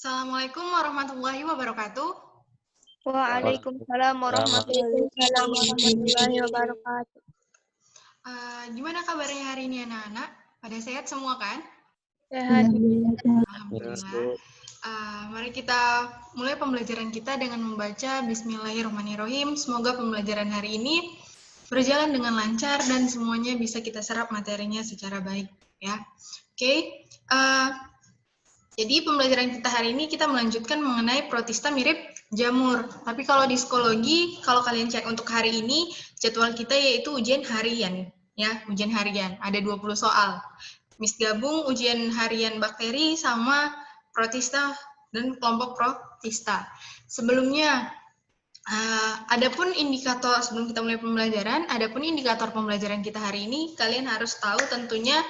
Assalamualaikum warahmatullahi wabarakatuh. Waalaikumsalam warahmatullahi wabarakatuh. Gimana kabarnya hari ini anak-anak? Pada sehat semua kan? Sehat. Alhamdulillah. Mari kita mulai pembelajaran kita dengan membaca Bismillahirrahmanirrahim. Semoga pembelajaran hari ini berjalan dengan lancar dan semuanya bisa kita serap materinya secara baik, ya. Oke. Jadi pembelajaran kita hari ini kita melanjutkan mengenai protista mirip jamur. Tapi kalau di psikologi, kalau kalian cek untuk hari ini, jadwal kita yaitu ujian harian, ya, ujian harian. Ada 20 soal. Miss gabung ujian harian bakteri sama protista dan kelompok protista. Sebelumnya, adapun indikator sebelum kita mulai pembelajaran, adapun indikator pembelajaran kita hari ini, kalian harus tahu tentunya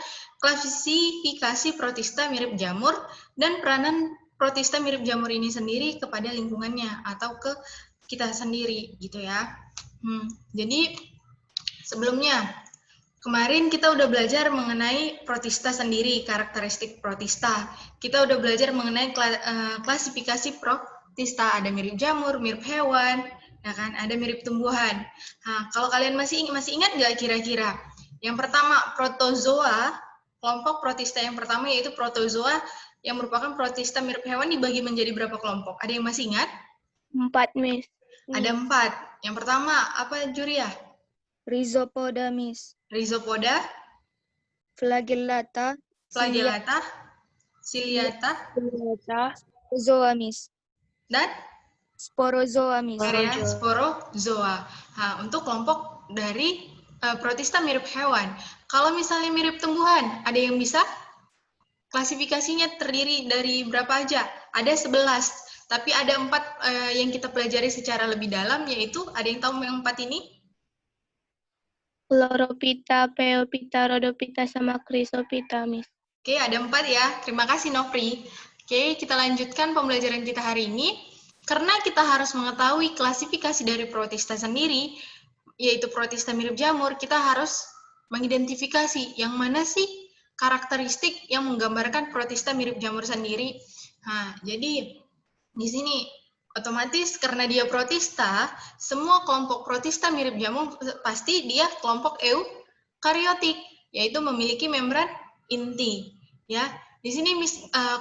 klasifikasi protista mirip jamur dan peranan protista mirip jamur ini sendiri kepada lingkungannya atau ke kita sendiri, gitu ya. Jadi sebelumnya kemarin kita udah belajar mengenai protista sendiri, karakteristik protista. Kita udah belajar mengenai klasifikasi protista, ada mirip jamur, mirip hewan, ya kan? Ada mirip tumbuhan. Nah, kalau kalian masih ingat nggak kira-kira? Yang pertama, protozoa. Kelompok protista yang pertama yaitu protozoa yang merupakan protista mirip hewan dibagi menjadi berapa kelompok? Ada yang masih ingat? 4, Miss. Ada 4. Yang pertama, apa Juria? Rhizopoda, Miss. Rhizopoda. Flagellata. Flagellata. Ciliata. Sporozoa, Miss. Dan? Sporozoa, Miss. Sporozoa. Nah, untuk kelompok dari protista mirip hewan. Kalau misalnya mirip tumbuhan, ada yang bisa? Klasifikasinya terdiri dari berapa aja? Ada 11. Tapi ada 4 yang kita pelajari secara lebih dalam, yaitu ada yang tahu yang 4 ini? Chlorophyta, Phaeophyta, Rhodophyta, sama Chrysophyta, Miss. Oke, ada 4 ya. Terima kasih, Nopri. Oke, kita lanjutkan pembelajaran kita hari ini. Karena kita harus mengetahui klasifikasi dari protista sendiri, yaitu protista mirip jamur, kita harus mengidentifikasi yang mana sih karakteristik yang menggambarkan protista mirip jamur sendiri. Nah, jadi di sini otomatis karena dia protista, semua kelompok protista mirip jamur pasti dia kelompok eukariotik, yaitu memiliki membran inti. Ya, di sini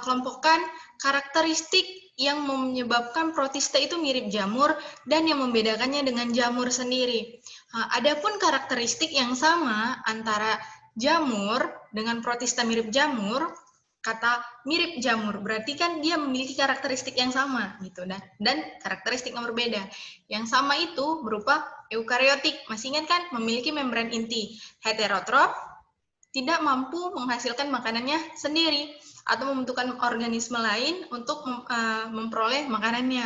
kelompokkan karakteristik yang menyebabkan protista itu mirip jamur dan yang membedakannya dengan jamur sendiri. Nah, adapun karakteristik yang sama antara jamur dengan protista mirip jamur, kata mirip jamur berarti kan dia memiliki karakteristik yang sama gitu dan karakteristik yang berbeda. Yang sama itu berupa eukariotik, masih ingat kan, memiliki membran inti, heterotrof, tidak mampu menghasilkan makanannya sendiri atau membutuhkan organisme lain untuk memperoleh makanannya.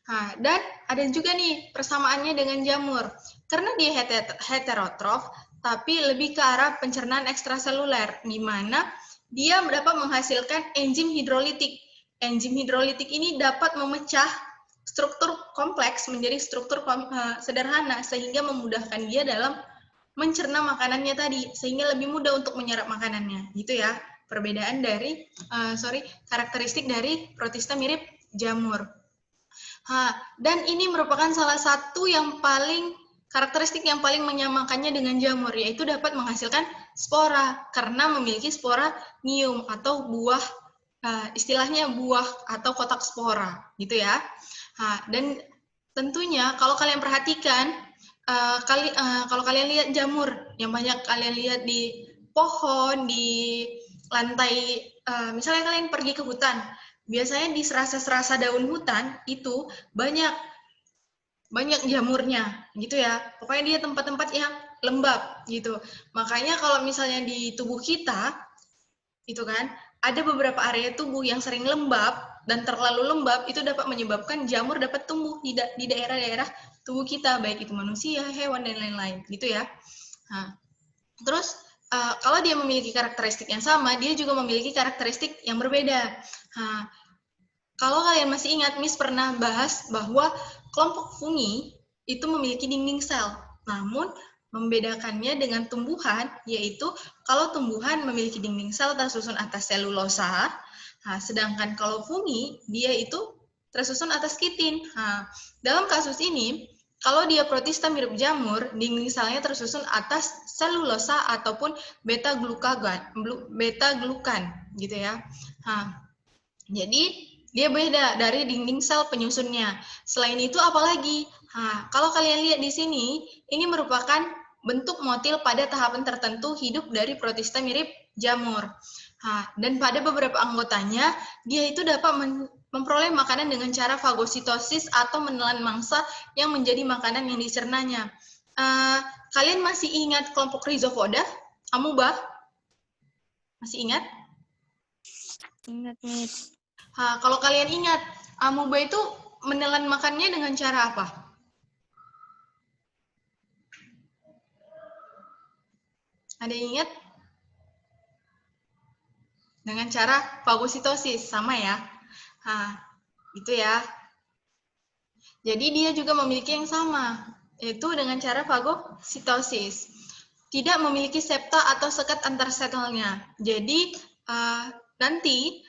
Nah, dan ada juga nih persamaannya dengan jamur. Karena dia heterotrof, tapi lebih ke arah pencernaan ekstraseluler, di mana dia dapat menghasilkan enzim hidrolitik. Enzim hidrolitik ini dapat memecah struktur kompleks menjadi struktur sederhana, sehingga memudahkan dia dalam mencerna makanannya tadi, sehingga lebih mudah untuk menyerap makanannya, gitu ya. Perbedaan dari, karakteristik dari protista mirip jamur. Dan ini merupakan salah satu yang karakteristik yang paling menyamakannya dengan jamur, yaitu dapat menghasilkan spora, karena memiliki sporanium atau buah, istilahnya buah atau kotak spora, gitu ya. Dan tentunya kalau kalian perhatikan, kalau kalian lihat jamur yang banyak kalian lihat di pohon, di lantai, misalnya kalian pergi ke hutan, biasanya di serasa-serasa daun hutan itu banyak jamurnya, gitu ya. Pokoknya dia tempat-tempat yang lembab, gitu. Makanya kalau misalnya di tubuh kita, itu kan, ada beberapa area tubuh yang sering lembab dan terlalu lembab, itu dapat menyebabkan jamur dapat tumbuh di daerah-daerah tubuh kita, baik itu manusia, hewan, dan lain-lain, gitu ya. Nah, terus kalau dia memiliki karakteristik yang sama, dia juga memiliki karakteristik yang berbeda. Nah, kalau kalian masih ingat, Miss pernah bahas bahwa kelompok fungi itu memiliki dinding sel. Namun, membedakannya dengan tumbuhan, yaitu kalau tumbuhan memiliki dinding sel tersusun atas selulosa, Nah, sedangkan kalau fungi, dia itu tersusun atas kitin. Nah, dalam kasus ini, kalau dia protista mirip jamur, dinding selnya tersusun atas selulosa ataupun beta-glukan, gitu ya. Nah, jadi dia beda dari dinding sel penyusunnya. Selain itu apalagi? Nah, kalau kalian lihat di sini, ini merupakan bentuk motil pada tahapan tertentu hidup dari protista mirip jamur. Nah, dan pada beberapa anggotanya, dia itu dapat memperoleh makanan dengan cara fagositosis atau menelan mangsa yang menjadi makanan yang dicernanya. Kalian masih ingat kelompok Rhizopoda, amuba? Masih ingat? Ingat, Miss. Kalau kalian ingat, amuba itu menelan makannya dengan cara apa? Ada yang ingat? Dengan cara fagositosis, sama ya. Itu ya. Jadi dia juga memiliki yang sama, yaitu dengan cara fagositosis. Tidak memiliki septa atau sekat antar selnya. Jadi nanti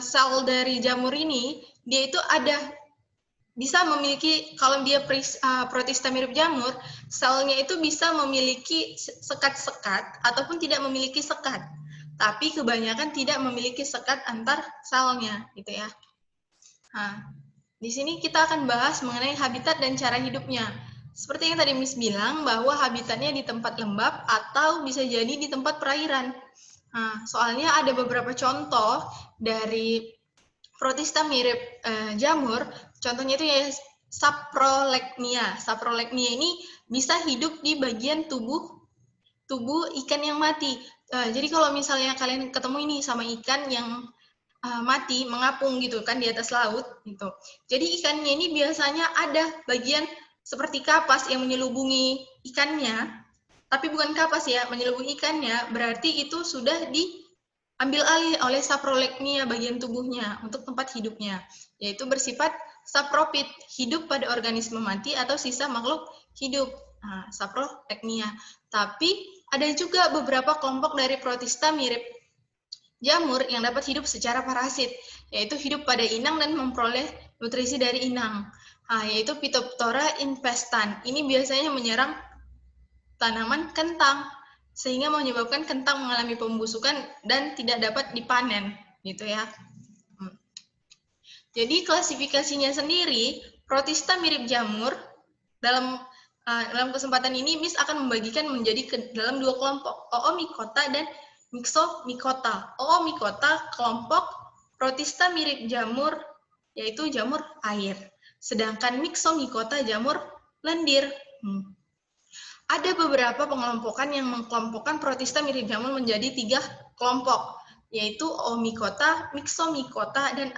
sel dari jamur ini, dia itu bisa memiliki, kalau dia protista mirip jamur, selnya itu bisa memiliki sekat-sekat ataupun tidak memiliki sekat. Tapi kebanyakan tidak memiliki sekat antar selnya, gitu ya. Nah, di sini kita akan bahas mengenai habitat dan cara hidupnya. Seperti yang tadi Miss bilang, bahwa habitatnya di tempat lembab atau bisa jadi di tempat perairan. Nah, soalnya ada beberapa contoh dari protista mirip jamur, contohnya itu ya saprolegnia. Saprolegnia ini bisa hidup di bagian tubuh ikan yang mati. Jadi kalau misalnya kalian ketemu ini sama ikan yang mati, mengapung gitu kan di atas laut gitu. Jadi ikannya ini biasanya ada bagian seperti kapas yang menyelubungi ikannya, tapi bukan kapas ya, menyelubungi ikannya, berarti itu sudah diambil alih oleh saprolegnia bagian tubuhnya untuk tempat hidupnya, yaitu bersifat sapropit, hidup pada organisme mati atau sisa makhluk hidup. Saprolegnia. Tapi ada juga beberapa kelompok dari protista mirip jamur yang dapat hidup secara parasit, yaitu hidup pada inang dan memperoleh nutrisi dari inang, yaitu Phytophthora infestan. Ini biasanya menyerang tanaman kentang, sehingga menyebabkan kentang mengalami pembusukan dan tidak dapat dipanen, gitu ya. Jadi klasifikasinya sendiri, protista mirip jamur, dalam kesempatan ini Miss akan membagikan menjadi dalam dua kelompok, Oomycota dan Myxomycota. Oomycota kelompok protista mirip jamur, yaitu jamur air. Sedangkan Myxomycota jamur lendir. Ada beberapa pengelompokan yang mengkelompokkan protista mirip jamur menjadi 3 kelompok, yaitu Oomycota, Myxomycota, dan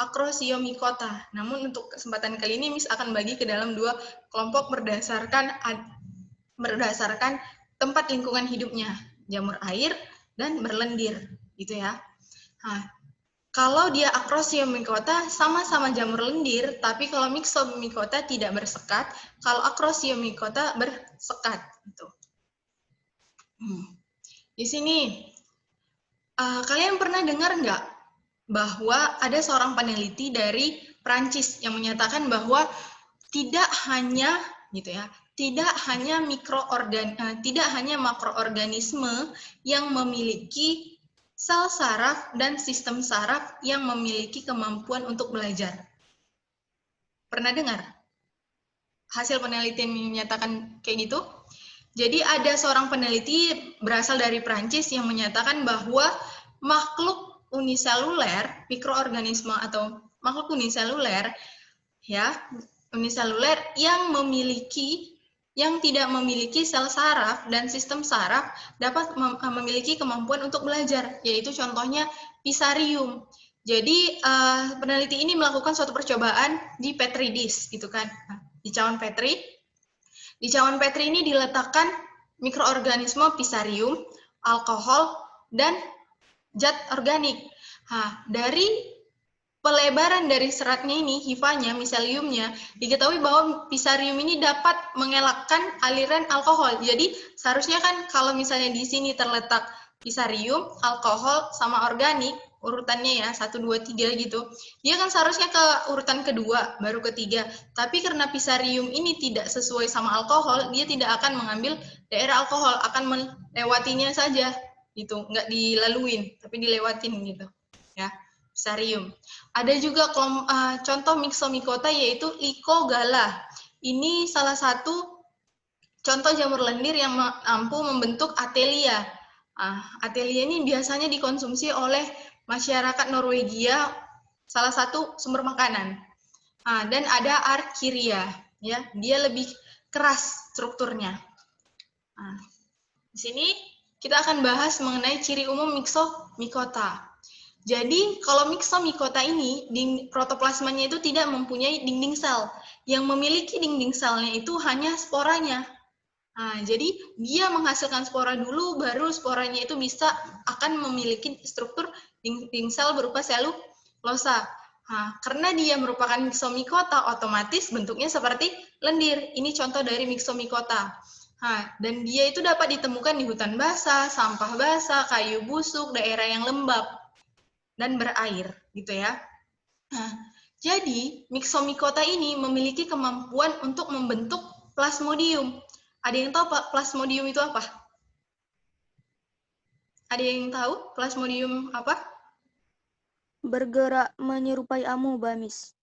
Acrosiomycota. Namun untuk kesempatan kali ini Miss akan bagi ke dalam 2 kelompok berdasarkan tempat lingkungan hidupnya, jamur air dan berlendir, gitu ya. Kalau dia Acrosiomycota sama-sama jamur lendir, tapi kalau Myxomycota tidak bersekat, kalau Acrosiomycota bersekat, gitu. Di sini kalian pernah dengar nggak bahwa ada seorang peneliti dari Prancis yang menyatakan bahwa tidak hanya makroorganisme yang memiliki sel saraf dan sistem saraf yang memiliki kemampuan untuk belajar. Pernah dengar hasil penelitian yang menyatakan kayak gitu? Jadi ada seorang peneliti berasal dari Prancis yang menyatakan bahwa makhluk uniseluler, mikroorganisme atau makhluk uniseluler, uniseluler yang tidak memiliki sel saraf dan sistem saraf dapat memiliki kemampuan untuk belajar, yaitu contohnya Fusarium. Jadi peneliti ini melakukan suatu percobaan di Petri dish, gitu kan, di cawan Petri. Di cawan Petri ini diletakkan mikroorganisme Fusarium, alkohol, dan zat organik. Dari pelebaran dari seratnya ini, hifanya, miseliumnya, diketahui bahwa Fusarium ini dapat mengelakkan aliran alkohol. Jadi seharusnya kan kalau misalnya di sini terletak Fusarium, alkohol, sama organik, urutannya ya, 1, 2, 3 gitu. Dia kan seharusnya ke urutan kedua, baru ketiga. Tapi karena Fusarium ini tidak sesuai sama alkohol, dia tidak akan mengambil daerah alkohol, akan melewatinya saja gitu, nggak dilaluin, tapi dilewatin gitu. Ya, Fusarium. Ada juga contoh Myxomycota yaitu Lycogala. Ini salah satu contoh jamur lendir yang mampu membentuk atelia. Atelia ini biasanya dikonsumsi oleh masyarakat Norwegia, salah satu sumber makanan. Dan ada Archiria, ya, dia lebih keras strukturnya. Di sini kita akan bahas mengenai ciri umum Myxomycota. Jadi kalau Myxomycota ini, protoplasmanya itu tidak mempunyai dinding sel. Yang memiliki dinding selnya itu hanya sporanya. Jadi dia menghasilkan spora dulu, baru sporanya itu akan memiliki struktur dinding sel berupa selulosa. Karena dia merupakan Myxomycota, otomatis bentuknya seperti lendir. Ini contoh dari Myxomycota. Dan dia itu dapat ditemukan di hutan basah, sampah basah, kayu busuk, daerah yang lembab dan berair, gitu ya. Jadi Myxomycota ini memiliki kemampuan untuk membentuk plasmodium. Ada yang tahu Pak, plasmodium itu apa? Ada yang tahu plasmodium apa? Bergerak menyerupai amoeba, Miss.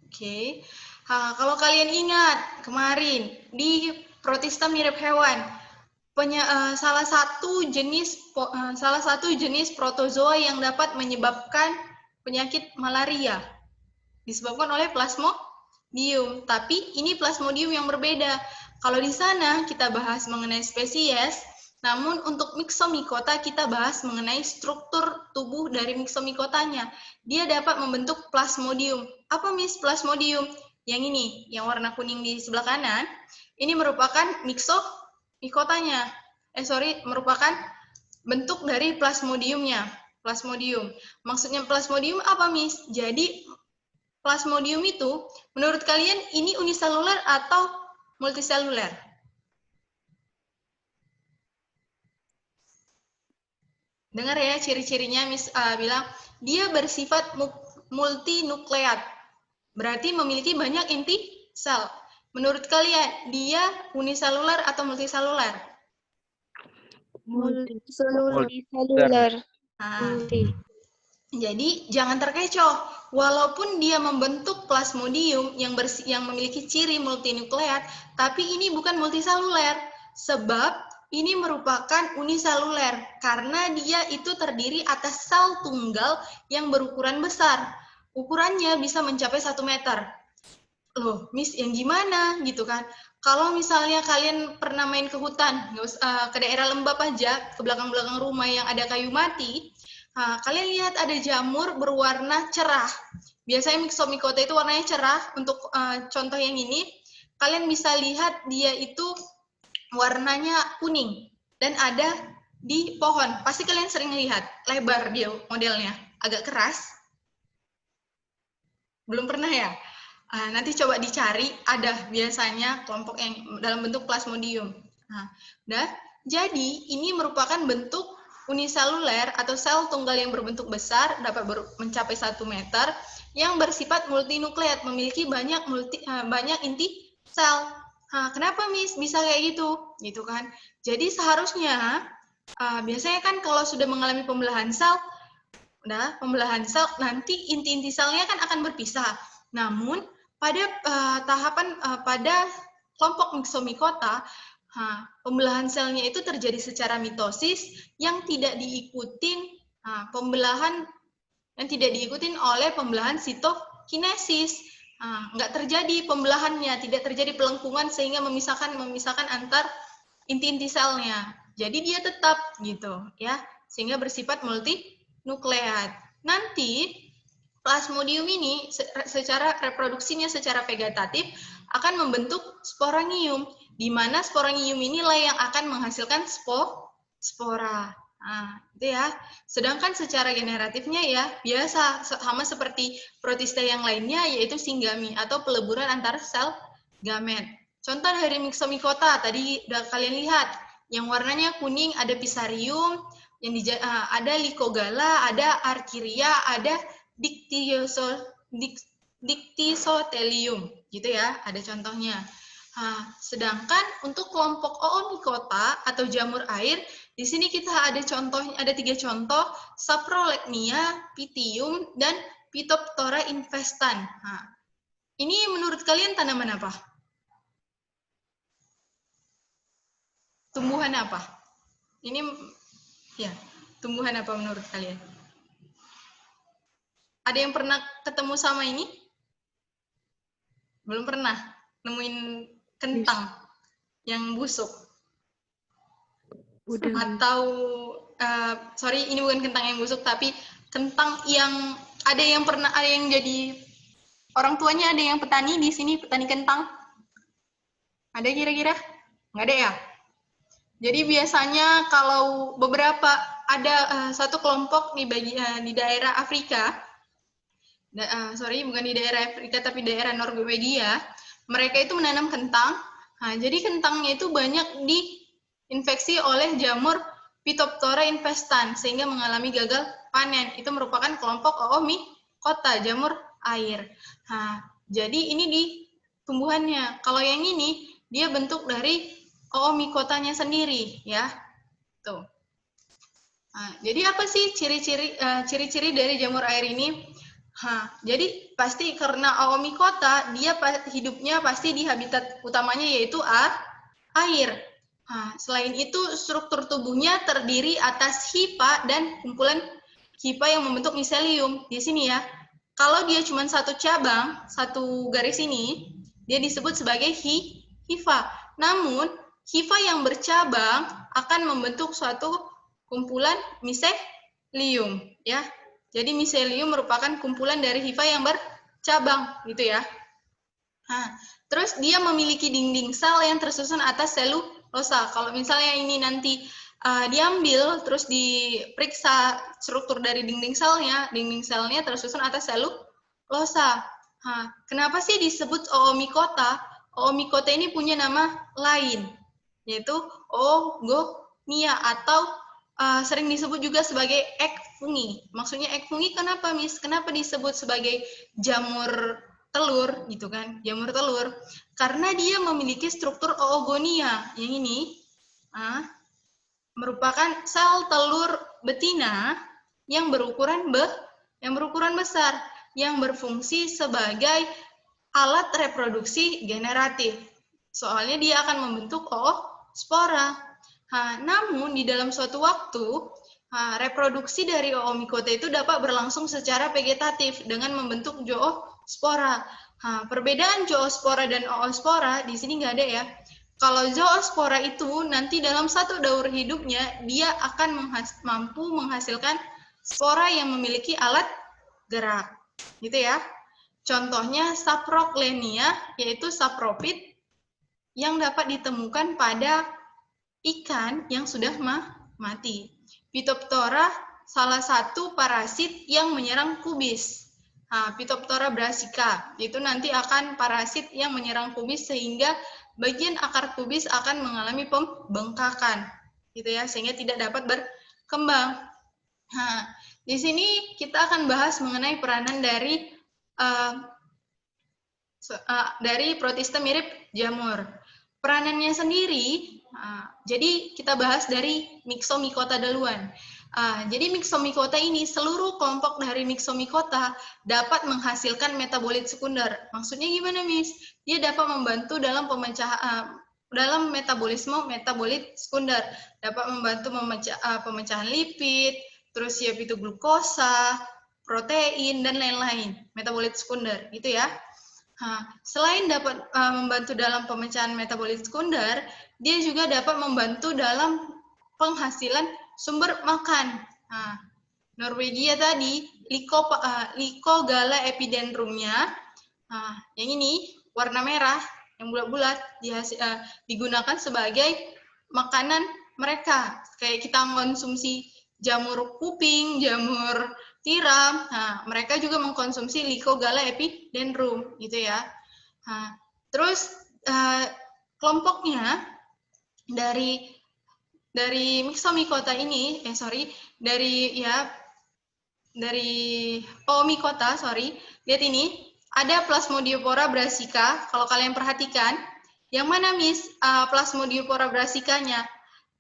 Oke. Kalau kalian ingat kemarin di protista mirip hewan, salah satu jenis protozoa yang dapat menyebabkan penyakit malaria disebabkan oleh plasmodium. Tapi ini plasmodium yang berbeda. Kalau di sana kita bahas mengenai spesies, namun untuk Myxomycota kita bahas mengenai struktur tubuh dari Myxomycotanya. Dia dapat membentuk plasmodium. Apa Miss plasmodium? Yang ini, yang warna kuning di sebelah kanan, ini merupakan Myxomycotanya. Merupakan bentuk dari plasmodiumnya. Plasmodium. Maksudnya plasmodium apa Miss? Jadi plasmodium itu, menurut kalian ini uniseluler atau multiseluler? Dengar ya ciri-cirinya, Miss bilang dia bersifat multinukleat, berarti memiliki banyak inti sel. Menurut kalian dia uniseluler atau multiseluler? Multiseluler. Jadi jangan terkecoh, walaupun dia membentuk plasmodium yang memiliki ciri multinukleat, tapi ini bukan multiseluler, sebab ini merupakan uniseluler karena dia itu terdiri atas sel tunggal yang berukuran besar. Ukurannya bisa mencapai 1 meter. Loh, Miss, yang gimana gitu kan? Kalau misalnya kalian pernah main ke hutan, ke daerah lembab aja, ke belakang-belakang rumah yang ada kayu mati, kalian lihat ada jamur berwarna cerah. Biasanya Myxomycota itu warnanya cerah. Untuk contoh yang ini, kalian bisa lihat dia itu warnanya kuning dan ada di pohon. Pasti kalian sering lihat, lebar dia modelnya, agak keras. Belum pernah ya? Nanti coba dicari, ada biasanya kelompok yang dalam bentuk plasmodium. Jadi ini merupakan bentuk uniseluler atau sel tunggal yang berbentuk besar, dapat mencapai 1 meter, yang bersifat multinukleat, memiliki banyak inti sel. Kenapa Miss bisa kayak gitu kan? Jadi seharusnya biasanya kan kalau sudah mengalami pembelahan sel, nanti inti-inti selnya kan akan berpisah. Namun pada pada kelompok Myxomycota, pembelahan selnya itu terjadi secara mitosis yang tidak diikutin oleh pembelahan sitokinesis. Nggak terjadi pembelahannya, tidak terjadi pelengkungan sehingga memisahkan antar inti-inti selnya. Jadi dia tetap gitu ya, sehingga bersifat multinukleat. Nanti plasmodium ini secara reproduksinya secara vegetatif akan membentuk sporangium, di mana sporangium inilah yang akan menghasilkan spora. Itu ya. Sedangkan secara generatifnya ya biasa sama seperti protista yang lainnya, yaitu singgami atau peleburan antar sel gamet. Contoh dari Myxomycota tadi udah kalian lihat, yang warnanya kuning ada Fusarium, ada Lycogala, ada Archiria, ada Dictyostelium, gitu ya, ada contohnya. Sedangkan untuk kelompok Oomycota atau jamur air, di sini kita ada contohnya, ada 3 contoh, Saprolegnia, Pythium, dan Phytophthora infestan. Ini menurut kalian tanaman apa? Tumbuhan apa? Ini ya, tumbuhan apa menurut kalian? Ada yang pernah ketemu sama ini? Belum pernah nemuin kentang yang busuk? Atau sorry, ini bukan kentang yang busuk, tapi kentang yang ada yang jadi orang tuanya, ada yang petani di sini, petani kentang. Ada kira-kira? Nggak ada ya? Jadi biasanya kalau beberapa ada satu kelompok di daerah Afrika, sorry, bukan di daerah Afrika tapi daerah Norwegia, mereka itu menanam kentang. Jadi kentangnya itu banyak diinfeksi oleh jamur Phytophthora infestan sehingga mengalami gagal panen. Itu merupakan kelompok Oomycota, jamur air. Jadi ini di tumbuhannya. Kalau yang ini dia bentuk dari Oomycotanya sendiri, ya. Tuh. Jadi apa sih ciri-ciri dari jamur air ini? Jadi pasti karena Oomycota, dia hidupnya pasti di habitat utamanya yaitu air. Selain itu, struktur tubuhnya terdiri atas hifa dan kumpulan hifa yang membentuk miselium. Di sini ya, kalau dia cuma satu cabang, satu garis ini, dia disebut sebagai hifa. Namun, hifa yang bercabang akan membentuk suatu kumpulan miselium, ya. Jadi miselium merupakan kumpulan dari hifa yang bercabang, gitu ya. Terus dia memiliki dinding sel yang tersusun atas selulosa. Kalau misalnya ini nanti diambil, terus diperiksa struktur dari dinding selnya tersusun atas selulosa. Kenapa sih disebut Oomycota? Oomycota ini punya nama lain, yaitu Oogonia atau sering disebut juga sebagai egg fungi. Maksudnya egg fungi kenapa, Miss? Kenapa disebut sebagai jamur telur gitu kan, jamur telur? Karena dia memiliki struktur oogonia. Yang ini merupakan sel telur betina yang berukuran besar, yang berfungsi sebagai alat reproduksi generatif. Soalnya dia akan membentuk spora. Namun di dalam suatu waktu reproduksi dari Oomycota itu dapat berlangsung secara vegetatif dengan membentuk zoospora. Perbedaan zoospora dan oospora di sini nggak ada ya. Kalau zoospora itu nanti dalam satu daur hidupnya dia akan mampu menghasilkan spora yang memiliki alat gerak, gitu ya. Contohnya Saprolegnia yaitu sapropit yang dapat ditemukan pada ikan yang sudah mati. Phytophthora salah satu parasit yang menyerang kubis. Phytophthora brassica itu nanti akan parasit yang menyerang kubis sehingga bagian akar kubis akan mengalami pembengkakan, gitu ya, sehingga tidak dapat berkembang. Di sini kita akan bahas mengenai peranan dari protista mirip jamur. Peranannya sendiri, jadi kita bahas dari Myxomycota duluan. Jadi Myxomycota ini, seluruh kelompok dari Myxomycota dapat menghasilkan metabolit sekunder. Maksudnya gimana, Miss? Dia dapat membantu dalam dalam metabolit sekunder, dapat membantu pemecahan lipid, terus ya itu glukosa, protein, dan lain-lain, metabolit sekunder, gitu ya. Selain dapat membantu dalam pemecahan metabolit sekunder, dia juga dapat membantu dalam penghasilan sumber makan. Norwegia tadi, Lycogala epidendrumnya, yang ini warna merah, yang bulat-bulat, digunakan sebagai makanan mereka. Kayak kita mengkonsumsi jamur kuping, jamur tiram, mereka juga mengkonsumsi Lycogala epidendrum, gitu ya. Terus kelompoknya dari dari Myxomycota ini, dari Oomycota, lihat ini, ada Plasmodiopora brassica, kalau kalian perhatikan, yang mana Plasmodiopora brassicanya?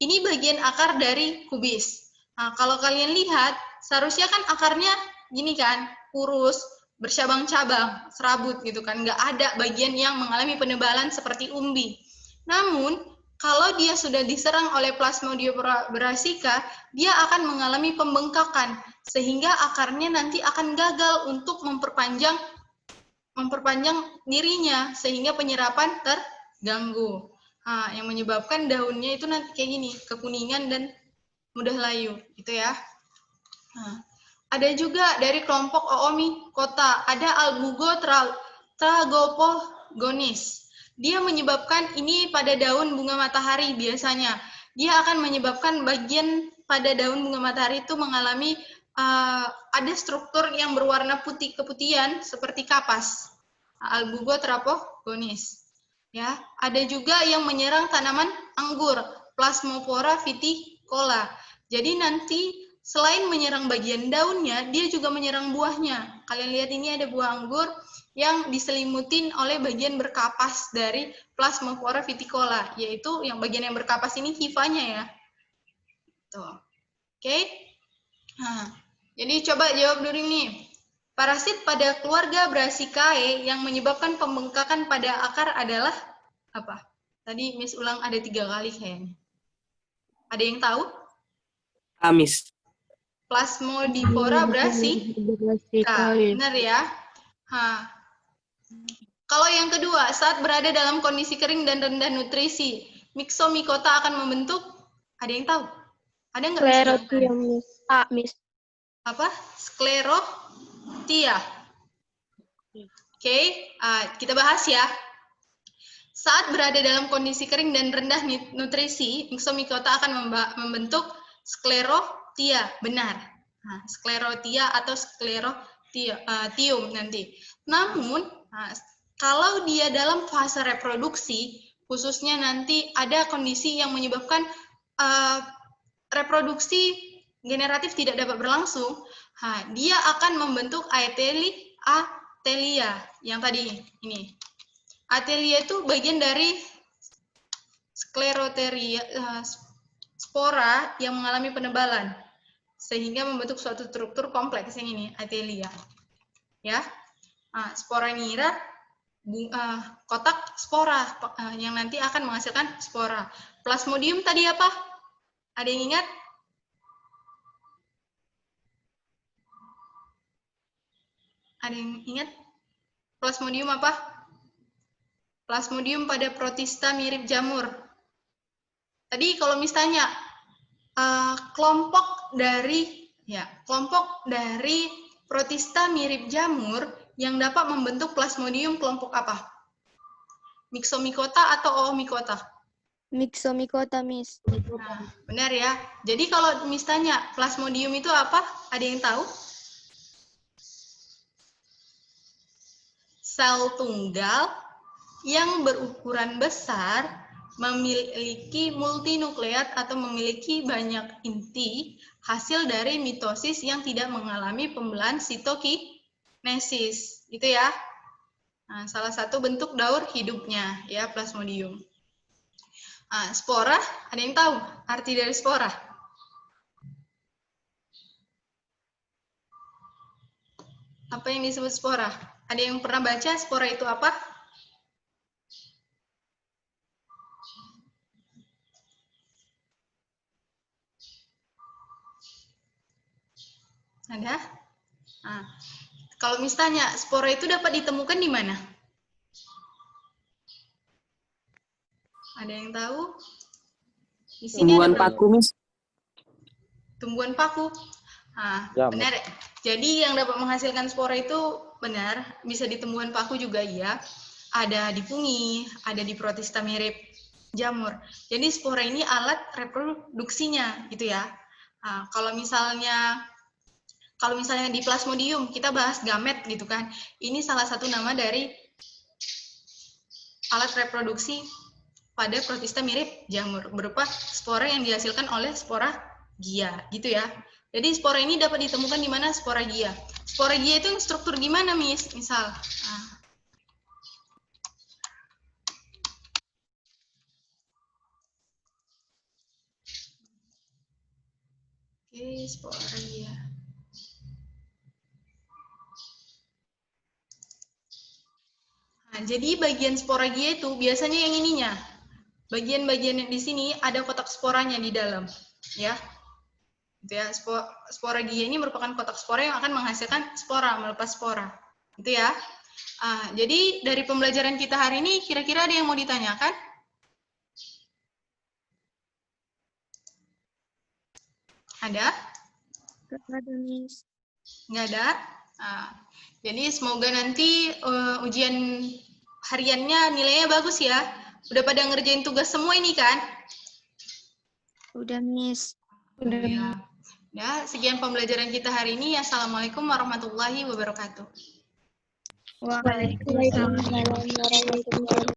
Ini bagian akar dari kubis. Nah, kalau kalian lihat, seharusnya kan akarnya gini kan, kurus, bercabang-cabang, serabut gitu kan, nggak ada bagian yang mengalami penebalan seperti umbi. Namun, kalau dia sudah diserang oleh Plasmodiopora brassica, dia akan mengalami pembengkakan, sehingga akarnya nanti akan gagal untuk memperpanjang dirinya, sehingga penyerapan terganggu. Nah, yang menyebabkan daunnya itu nanti kayak gini, kekuningan dan mudah layu, gitu ya. Nah, ada juga dari kelompok Oomycota, ada Albugo tragopogonis. Dia menyebabkan ini pada daun bunga matahari biasanya. Dia akan menyebabkan bagian pada daun bunga matahari itu mengalami ada struktur yang berwarna putih keputihan seperti kapas. Albugo tragopogonis. Ya, ada juga yang menyerang tanaman anggur, Plasmopora viticola. Jadi nanti selain menyerang bagian daunnya, dia juga menyerang buahnya. Kalian lihat ini ada buah anggur yang diselimutin oleh bagian berkapas dari Plasmopora viticola, yaitu yang bagian yang berkapas ini hifanya ya. Tuh. Oke. Nah, jadi coba jawab dulu nih. Parasit pada keluarga Brassicae yang menyebabkan pembengkakan pada akar adalah apa? Tadi Miss ulang ada 3 kali kayaknya. Ada yang tahu? Amis. Plasmodiphora brassica. Benar ya? Kalau yang kedua, saat berada dalam kondisi kering dan rendah nutrisi, Myxomycota akan membentuk, ada yang tahu? Ada nggak? Sklerotia, Miss. Miss. Apa? Sklerotia. Oke, kita bahas ya. Saat berada dalam kondisi kering dan rendah nutrisi, Myxomycota akan membentuk sklerotia, benar. Nah, sklerotia atau sklerotium nanti. Namun, kalau dia dalam fase reproduksi, khususnya nanti ada kondisi yang menyebabkan reproduksi generatif tidak dapat berlangsung, dia akan membentuk atelia yang tadi ini. Atelia itu bagian dari skleroteria spora yang mengalami penebalan sehingga membentuk suatu struktur kompleks yang ini, atelia. Ya. Spora nira kotak spora yang nanti akan menghasilkan spora. Plasmodium tadi apa? Ada yang ingat? Ada yang ingat? Plasmodium apa? Plasmodium pada protista mirip jamur. Tadi kalau misalnya kelompok dari protista mirip jamur yang dapat membentuk plasmodium kelompok apa? Myxomycota atau Oomycota? Myxomycota, Miss. Nah, benar ya. Jadi kalau misalnya plasmodium itu apa? Ada yang tahu? Sel tunggal yang berukuran besar, memiliki multinukleat atau memiliki banyak inti, hasil dari mitosis yang tidak mengalami pembelahan sitokinesis. Itu ya. Nah, salah satu bentuk daur hidupnya ya plasmodium. Spora, ada yang tahu arti dari spora? Apa yang disebut spora? Ada yang pernah baca spora itu apa? Ada? Kalau misalnya spora itu dapat ditemukan di mana? Ada yang tahu? Di sini Tumbuhan ada paku, Miss. tumbuhan paku. Ya, benar. Jadi yang dapat menghasilkan spora itu benar, bisa di tumbuhan paku juga ya. Ada di fungi, ada di protista mirip jamur. Jadi spora ini alat reproduksinya gitu ya. Kalau misalnya di plasmodium kita bahas gamet gitu kan. Ini salah satu nama dari alat reproduksi pada protista mirip jamur berupa spora yang dihasilkan oleh sporagia, gitu ya. Jadi spora ini dapat ditemukan di mana sporagia. Sporagia itu yang struktur gimana, Miss? Misal, oke, sporagia. Nah, jadi bagian sporagia itu biasanya yang ininya. Bagian-bagian di sini ada kotak sporanya di dalam, ya. Gitu ya. Sporagia ini merupakan kotak spora yang akan menghasilkan spora, melepas spora. Gitu ya. Jadi dari pembelajaran kita hari ini kira-kira ada yang mau ditanyakan? Ada? Nggak ada, Miss. Nggak ada? Jadi semoga nanti ujian hariannya nilainya bagus ya. Udah pada ngerjain tugas semua ini kan? Udah, Miss. Udah. Ya, sekian pembelajaran kita hari ini. Assalamualaikum warahmatullahi wabarakatuh. Waalaikumsalam warahmatullahi wabarakatuh.